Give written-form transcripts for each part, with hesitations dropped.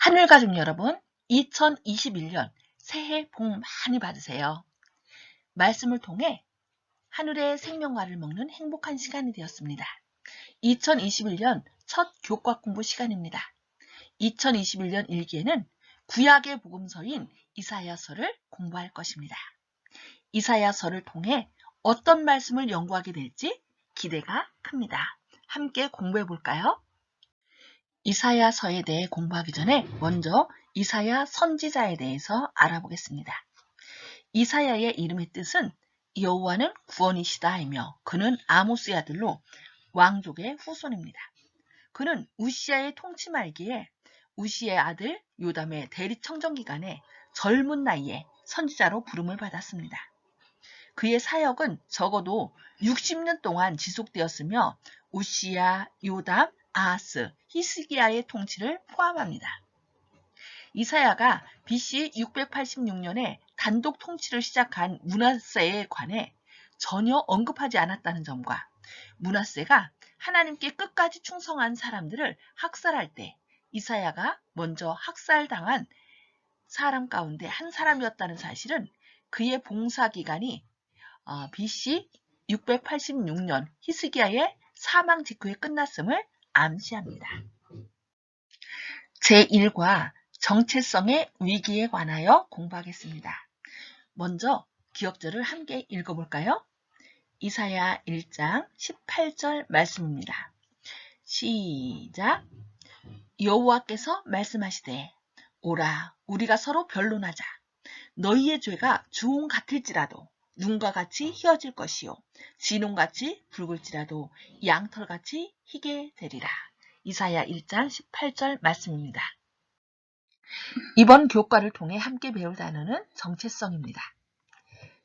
하늘 가족 여러분, 2021년 새해 복 많이 받으세요. 말씀을 통해 하늘의 생명과를 먹는 행복한 시간이 되었습니다. 2021년 첫 교과 공부 시간입니다. 2021년 일기에는 구약의 복음서인 이사야서를 공부할 것입니다. 이사야서를 통해 어떤 말씀을 연구하게 될지 기대가 큽니다. 함께 공부해 볼까요? 이사야서에 대해 공부하기 전에 먼저 이사야 선지자에 대해서 알아보겠습니다. 이사야의 이름의 뜻은 여호와는 구원이시다이며 그는 아모스의 아들로 왕족의 후손입니다. 그는 우시아의 통치 말기에 우시아의 아들 요담의 대리 청정 기간에 젊은 나이에 선지자로 부름을 받았습니다. 그의 사역은 적어도 60년 동안 지속되었으며 우시아, 요담, 아하스, 히스기야의 통치를 포함합니다. 이사야가 BC 686년에 단독 통치를 시작한 므낫세에 관해 전혀 언급하지 않았다는 점과 므낫세가 하나님께 끝까지 충성한 사람들을 학살할 때 이사야가 먼저 학살당한 사람 가운데 한 사람이었다는 사실은 그의 봉사기간이 BC 686년 히스기야의 사망 직후에 끝났음을 암시합니다. 제1과 정체성의 위기에 관하여 공부하겠습니다. 먼저 기억절을 함께 읽어볼까요? 이사야 1장 18절 말씀입니다. 시작! 여호와께서 말씀하시되 오라 우리가 서로 변론하자. 너희의 죄가 주홍 같을지라도 눈과 같이 희어질 것이요 진홍같이 붉을지라도 양털같이 희게 되리라. 이사야 1장 18절 말씀입니다. 이번 교과를 통해 함께 배울 단어는 정체성입니다.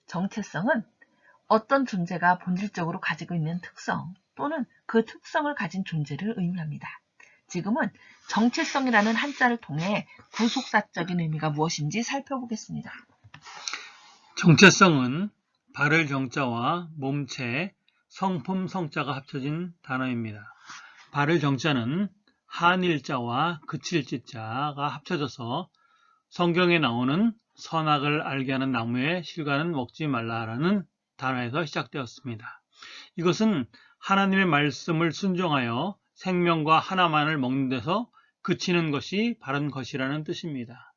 정체성은 어떤 존재가 본질적으로 가지고 있는 특성 또는 그 특성을 가진 존재를 의미합니다. 지금은 정체성이라는 한자를 통해 구속사적인 의미가 무엇인지 살펴보겠습니다. 정체성은 발을 정자와 몸체, 성품 성자가 합쳐진 단어입니다. 발을 정자는 한일자와 그칠지자가 합쳐져서 성경에 나오는 선악을 알게 하는 나무의 실과는 먹지 말라라는 단어에서 시작되었습니다. 이것은 하나님의 말씀을 순종하여 생명과 하나만을 먹는 데서 그치는 것이 바른 것이라는 뜻입니다.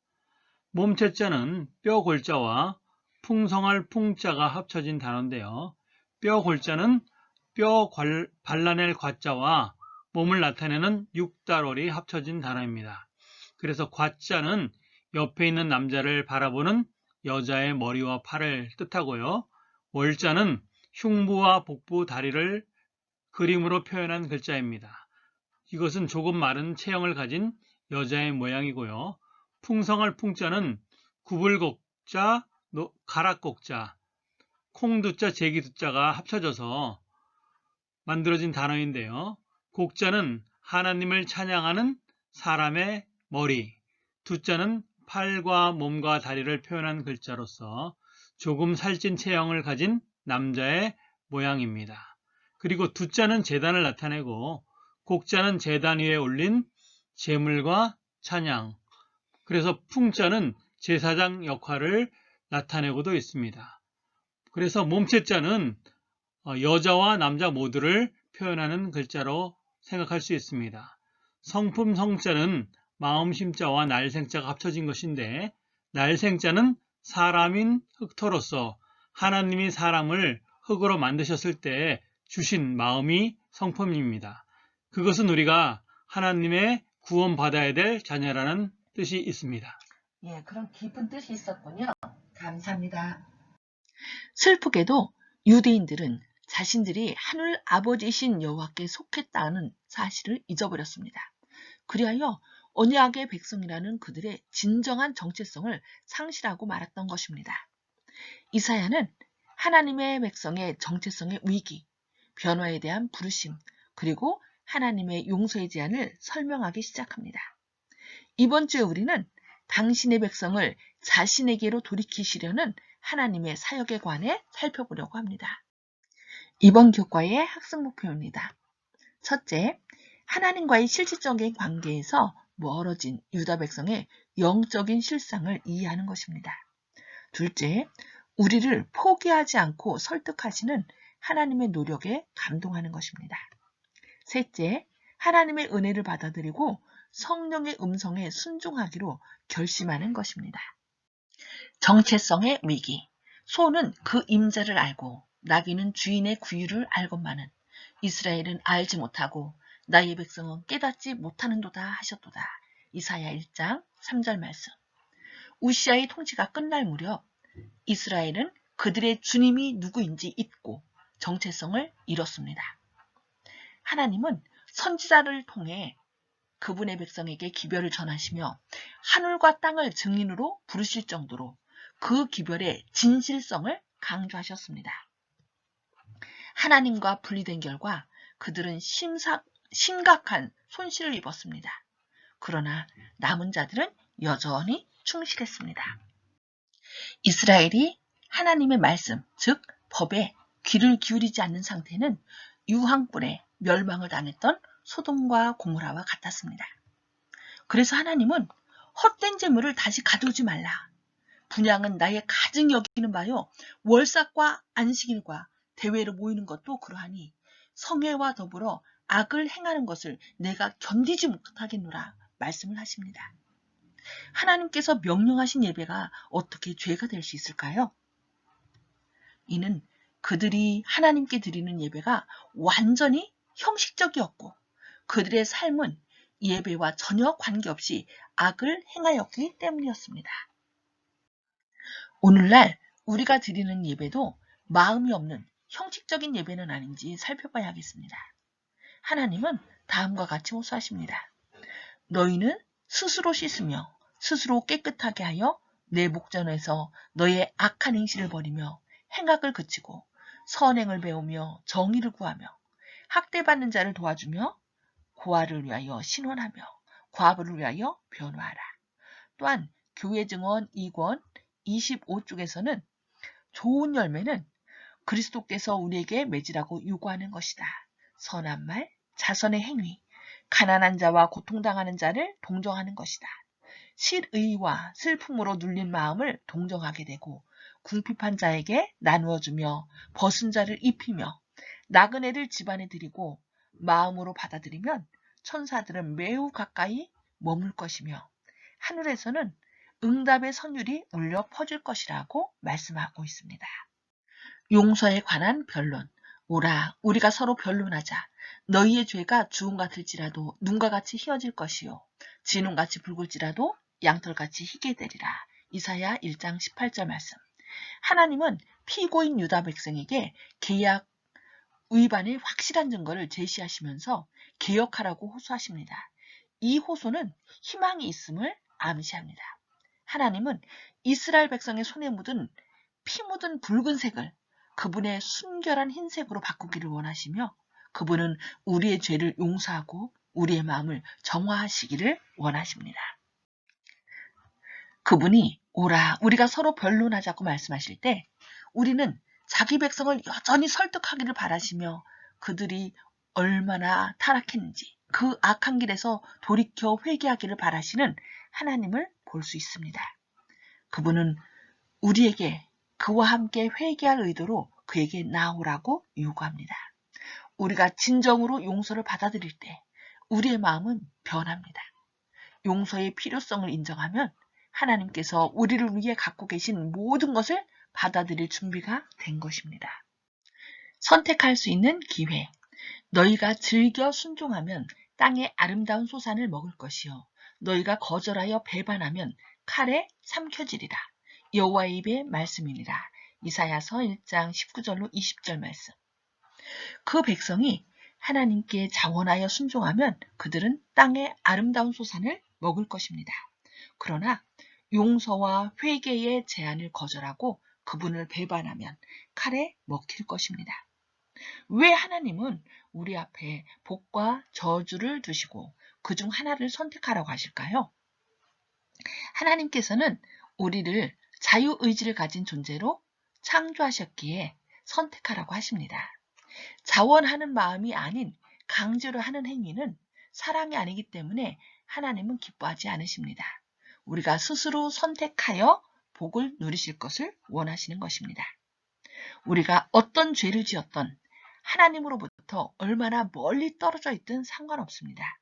몸체자는 뼈 골자와 풍성할 풍자가 합쳐진 단어인데요. 뼈 골자는 뼈 발라낼 과자와 몸을 나타내는 육달월이 합쳐진 단어입니다. 그래서 과자는 옆에 있는 남자를 바라보는 여자의 머리와 팔을 뜻하고요. 월자는 흉부와 복부, 다리를 그림으로 표현한 글자입니다. 이것은 조금 마른 체형을 가진 여자의 모양이고요. 풍성할 풍자는 구불곡자, 가락곡자, 콩두자, 제기두자가 합쳐져서 만들어진 단어인데요. 곡자는 하나님을 찬양하는 사람의 머리, 두자는 팔과 몸과 다리를 표현한 글자로서 조금 살찐 체형을 가진 남자의 모양입니다. 그리고 두자는 제단을 나타내고 곡자는 제단 위에 올린 제물과 찬양, 그래서 풍자는 제사장 역할을 나타내고도 있습니다. 그래서 몸체자는 여자와 남자 모두를 표현하는 글자로 생각할 수 있습니다. 성품 성자는 마음심자와 날생자가 합쳐진 것인데 날생자는 사람인 흙토로서 하나님이 사람을 흙으로 만드셨을 때 주신 마음이 성품입니다. 그것은 우리가 하나님의 구원받아야 될 자녀라는 뜻이 있습니다. 예, 그런 깊은 뜻이 있었군요. 감사합니다. 슬프게도 유대인들은 자신들이 하늘 아버지이신 여호와께 속했다는 사실을 잊어버렸습니다. 그리하여 언약의 백성이라는 그들의 진정한 정체성을 상실하고 말았던 것입니다. 이사야는 하나님의 백성의 정체성의 위기, 변화에 대한 부르심, 그리고 하나님의 용서의 제안을 설명하기 시작합니다. 이번 주에 우리는 당신의 백성을 자신에게로 돌이키시려는 하나님의 사역에 관해 살펴보려고 합니다. 이번 교과의 학습 목표입니다. 첫째, 하나님과의 실질적인 관계에서 멀어진 유다 백성의 영적인 실상을 이해하는 것입니다. 둘째, 우리를 포기하지 않고 설득하시는 하나님의 노력에 감동하는 것입니다. 셋째, 하나님의 은혜를 받아들이고 성령의 음성에 순종하기로 결심하는 것입니다. 정체성의 위기. 소는 그 임자를 알고 나귀는 주인의 구유를 알건만은 이스라엘은 알지 못하고 나의 백성은 깨닫지 못하는도다 하셨도다. 이사야 1장 3절 말씀. 우시아의 통치가 끝날 무렵 이스라엘은 그들의 주님이 누구인지 잊고 정체성을 잃었습니다. 하나님은 선지자를 통해 그분의 백성에게 기별을 전하시며 하늘과 땅을 증인으로 부르실 정도로 그 기별의 진실성을 강조하셨습니다. 하나님과 분리된 결과 그들은 심각한 손실을 입었습니다. 그러나 남은 자들은 여전히 충실했습니다. 이스라엘이 하나님의 말씀, 즉 법에 귀를 기울이지 않는 상태는 유황불에 멸망을 당했던 소돔과 고모라와 같았습니다. 그래서 하나님은 헛된 재물을 다시 가져오지 말라. 분향은 나의 가증 여기는 바요. 월삭과 안식일과 대회로 모이는 것도 그러하니 성회와 더불어 악을 행하는 것을 내가 견디지 못하겠노라 말씀을 하십니다. 하나님께서 명령하신 예배가 어떻게 죄가 될 수 있을까요? 이는 그들이 하나님께 드리는 예배가 완전히 형식적이었고 그들의 삶은 예배와 전혀 관계없이 악을 행하였기 때문이었습니다. 오늘날 우리가 드리는 예배도 마음이 없는 형식적인 예배는 아닌지 살펴봐야 하겠습니다. 하나님은 다음과 같이 호소하십니다. 너희는 스스로 씻으며 스스로 깨끗하게 하여 내 목전에서 너의 악한 행실을 버리며 행악을 그치고 선행을 배우며 정의를 구하며 학대받는 자를 도와주며 고아를 위하여 신원하며 과부를 위하여 변호하라. 또한 교회 증언 2권 25쪽에서는 좋은 열매는 그리스도께서 우리에게 맺으라고 요구하는 것이다. 선한 말, 자선의 행위, 가난한 자와 고통당하는 자를 동정하는 것이다. 실의와 슬픔으로 눌린 마음을 동정하게 되고 궁핍한 자에게 나누어주며 벗은 자를 입히며 나그네를 집안에 들이고 마음으로 받아들이면 천사들은 매우 가까이 머물 것이며 하늘에서는 응답의 선율이 울려 퍼질 것이라고 말씀하고 있습니다. 용서에 관한 변론. 오라, 우리가 서로 변론하자. 너희의 죄가 주홍 같을지라도 눈과 같이 희어질 것이요 진홍같이 붉을지라도 양털같이 희게 되리라. 이사야 1장 18절 말씀. 하나님은 피고인 유다 백성에게 계약 위반의 확실한 증거를 제시하시면서 개혁하라고 호소하십니다. 이 호소는 희망이 있음을 암시합니다. 하나님은 이스라엘 백성의 손에 묻은 피 묻은 붉은색을 그분의 순결한 흰색으로 바꾸기를 원하시며 그분은 우리의 죄를 용서하고 우리의 마음을 정화하시기를 원하십니다. 그분이 오라 우리가 서로 변론하자고 말씀하실 때 우리는 자기 백성을 여전히 설득하기를 바라시며 그들이 얼마나 타락했는지 그 악한 길에서 돌이켜 회개하기를 바라시는 하나님을 볼 수 있습니다. 그분은 우리에게 그와 함께 회개할 의도로 그에게 나오라고 요구합니다. 우리가 진정으로 용서를 받아들일 때 우리의 마음은 변합니다. 용서의 필요성을 인정하면 하나님께서 우리를 위해 갖고 계신 모든 것을 받아들일 준비가 된 것입니다. 선택할 수 있는 기회. 너희가 즐겨 순종하면 땅의 아름다운 소산을 먹을 것이요 너희가 거절하여 배반하면 칼에 삼켜지리라. 여호와의 입의 말씀이니라. 이사야서 1장 19절로 20절 말씀. 그 백성이 하나님께 자원하여 순종하면 그들은 땅의 아름다운 소산을 먹을 것입니다. 그러나 용서와 회개의 제안을 거절하고 그분을 배반하면 칼에 먹힐 것입니다. 왜 하나님은 우리 앞에 복과 저주를 두시고 그중 하나를 선택하라고 하실까요? 하나님께서는 우리를 자유의지를 가진 존재로 창조하셨기에 선택하라고 하십니다. 자원하는 마음이 아닌 강제로 하는 행위는 사랑이 아니기 때문에 하나님은 기뻐하지 않으십니다. 우리가 스스로 선택하여 복을 누리실 것을 원하시는 것입니다. 우리가 어떤 죄를 지었던 하나님으로부터 얼마나 멀리 떨어져 있든 상관없습니다.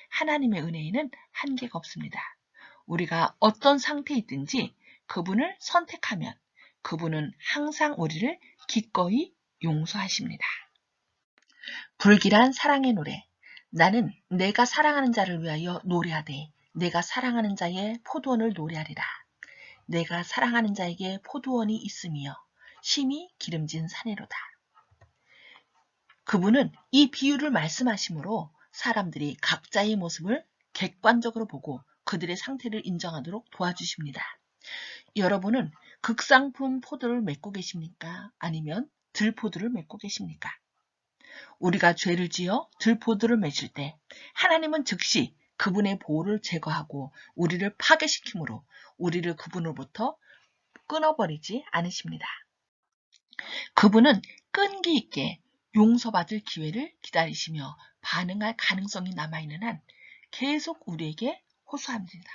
하나님의 은혜에는 한계가 없습니다. 우리가 어떤 상태에 있든지 그분을 선택하면 그분은 항상 우리를 기꺼이 용서하십니다. 불길한 사랑의 노래. 나는 내가 사랑하는 자를 위하여 노래하되 내가 사랑하는 자의 포도원을 노래하리라. 내가 사랑하는 자에게 포도원이 있으며 심히 기름진 산이로다. 그분은 이 비유를 말씀하시므로 사람들이 각자의 모습을 객관적으로 보고 그들의 상태를 인정하도록 도와주십니다. 여러분은 극상품 포도를 맺고 계십니까? 아니면 들포도를 맺고 계십니까? 우리가 죄를 지어 들포도를 맺을 때 하나님은 즉시 그분의 보호를 제거하고 우리를 파괴시키므로 우리를 그분으로부터 끊어버리지 않으십니다. 그분은 끈기 있게 용서받을 기회를 기다리시며 반응할 가능성이 남아있는 한 계속 우리에게 호소합니다.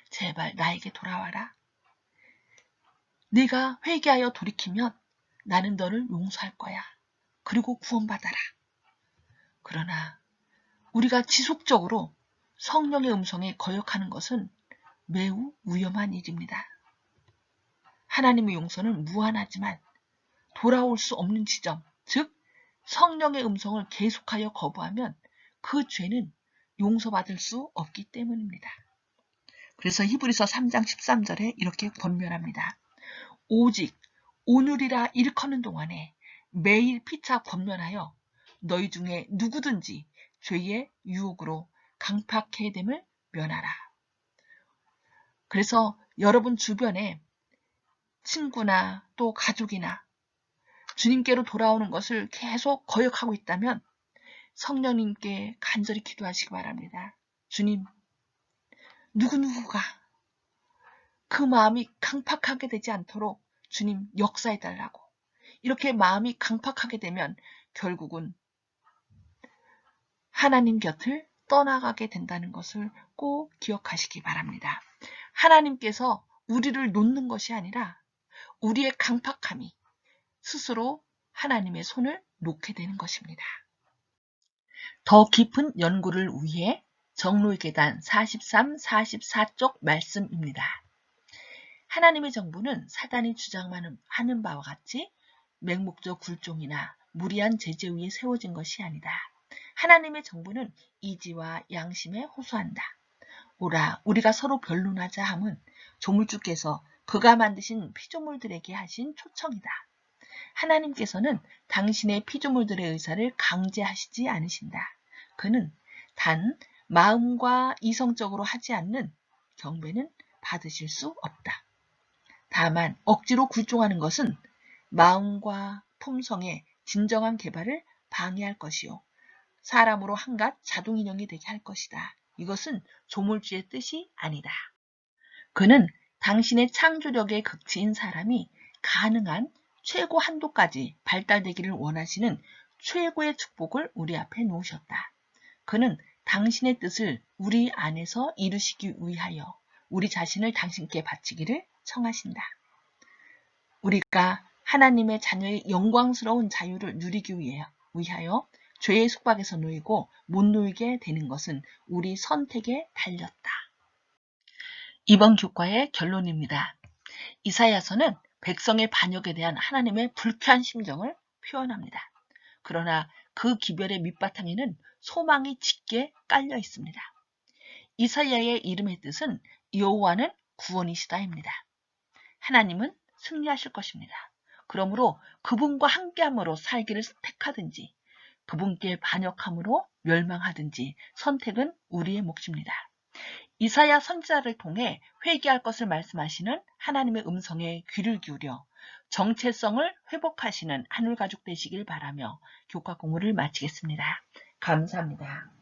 제발 나에게 돌아와라. 네가 회개하여 돌이키면 나는 너를 용서할 거야. 그리고 구원받아라. 그러나 우리가 지속적으로 성령의 음성에 거역하는 것은 매우 위험한 일입니다. 하나님의 용서는 무한하지만 돌아올 수 없는 지점, 즉 성령의 음성을 계속하여 거부하면 그 죄는 용서받을 수 없기 때문입니다. 그래서 히브리서 3장 13절에 이렇게 권면합니다. 오직 오늘이라 일컫는 동안에 매일 피차 권면하여 너희 중에 누구든지 죄의 유혹으로 강팍해 됨을 면하라. 그래서 여러분 주변에 친구나 또 가족이나 주님께로 돌아오는 것을 계속 거역하고 있다면 성령님께 간절히 기도하시기 바랍니다. 주님, 누구누구가 그 마음이 강팍하게 되지 않도록 주님 역사해달라고. 이렇게 마음이 강팍하게 되면 결국은 하나님 곁을 떠나가게 된다는 것을 꼭 기억하시기 바랍니다. 하나님께서 우리를 놓는 것이 아니라 우리의 강팍함이 스스로 하나님의 손을 놓게 되는 것입니다. 더 깊은 연구를 위해 정로의 계단 43, 44쪽 말씀입니다. 하나님의 정부는 사단이 주장하는 바와 같이 맹목적 굴종이나 무리한 제재 위에 세워진 것이 아니다. 하나님의 정부는 이지와 양심에 호소한다. 오라, 우리가 서로 변론하자 함은 조물주께서 그가 만드신 피조물들에게 하신 초청이다. 하나님께서는 당신의 피조물들의 의사를 강제하시지 않으신다. 그는 단 마음과 이성적으로 하지 않는 경배는 받으실 수 없다. 다만 억지로 굴종하는 것은 마음과 품성의 진정한 개발을 방해할 것이요. 사람으로 한갓 자동인형이 되게 할 것이다. 이것은 조물주의 뜻이 아니다. 그는 당신의 창조력의 극치인 사람이 가능한 최고 한도까지 발달되기를 원하시는 최고의 축복을 우리 앞에 놓으셨다. 그는 당신의 뜻을 우리 안에서 이루시기 위하여 우리 자신을 당신께 바치기를 청하신다. 우리가 하나님의 자녀의 영광스러운 자유를 누리기 위하여 죄의 속박에서 놓이고 못 놓이게 되는 것은 우리 선택에 달렸다. 이번 교과의 결론입니다. 이사야서는 백성의 반역에 대한 하나님의 불쾌한 심정을 표현합니다. 그러나 그 기별의 밑바탕에는 소망이 짙게 깔려 있습니다. 이사야의 이름의 뜻은 여호와는 구원이시다입니다. 하나님은 승리하실 것입니다. 그러므로 그분과 함께함으로 살기를 택하든지 그분께 반역함으로 멸망하든지 선택은 우리의 몫입니다. 이사야 선지자를 통해 회개할 것을 말씀하시는 하나님의 음성에 귀를 기울여 정체성을 회복하시는 하늘가족 되시길 바라며 교과 공부를 마치겠습니다. 감사합니다.